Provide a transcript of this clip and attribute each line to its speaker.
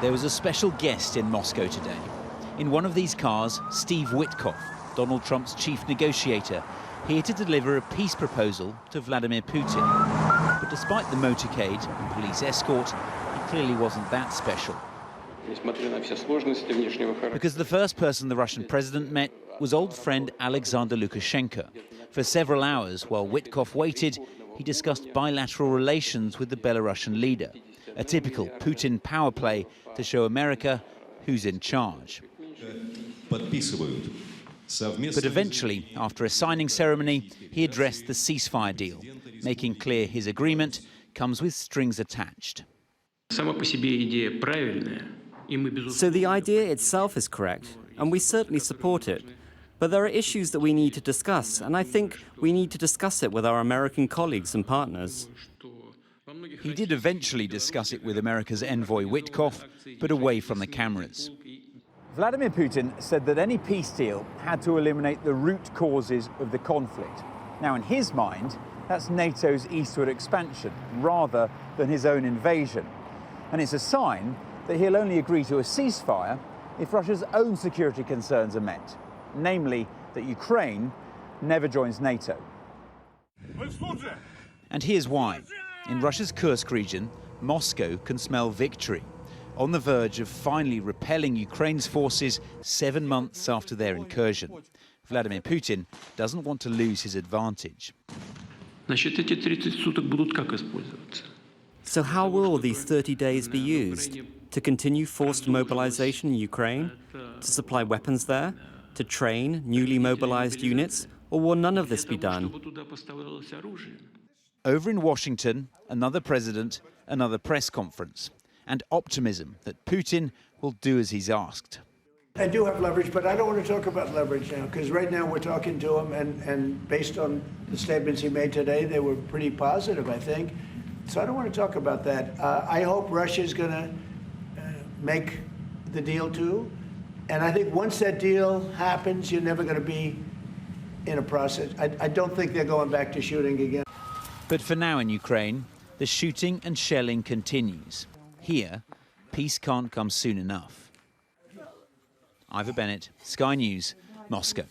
Speaker 1: There was a special guest in Moscow today. In one of these cars, Steve Witkoff, Donald Trump's chief negotiator, here to deliver a peace proposal to Vladimir Putin. But despite the motorcade and police escort, he clearly wasn't that special. Because the first person the Russian president met was old friend Alexander Lukashenko. For several hours, while Witkoff waited, he discussed bilateral relations with the Belarusian leader. A typical Putin power play to show America who's in charge. But eventually, after a signing ceremony, he addressed the ceasefire deal, making clear his agreement comes with strings attached.
Speaker 2: So the idea itself is correct, and we certainly support it. But there are issues that we need to discuss, and I think we need to discuss it with our American colleagues and partners.
Speaker 1: He did eventually discuss it with America's envoy Witkoff, but away from the cameras. Vladimir Putin said that any peace deal had to eliminate the root causes of the conflict. Now, in his mind, that's NATO's eastward expansion, rather than his own invasion. And it's a sign that he'll only agree to a ceasefire if Russia's own security concerns are met, namely that Ukraine never joins NATO. And here's why. In Russia's Kursk region, Moscow can smell victory, on the verge of finally repelling Ukraine's forces 7 months after their incursion. Vladimir Putin doesn't want to lose his advantage.
Speaker 2: So how will these 30 days be used? To continue forced mobilization in Ukraine? To supply weapons there? To train newly mobilized units? Or will none of this be done?
Speaker 1: Over in Washington, another president, another press conference, and optimism that Putin will do as he's asked.
Speaker 3: I do have leverage, but I don't want to talk about leverage now, because right now we're talking to him, and based on the statements he made today, they were pretty positive, I think. So I don't want to talk about that. I hope Russia's going to make the deal too. And I think once that deal happens, you're never going to be in a process. I don't think they're going back to shooting again.
Speaker 1: But for now in Ukraine, the shooting and shelling continues. Here, peace can't come soon enough. Ivor Bennett, Sky News, Moscow.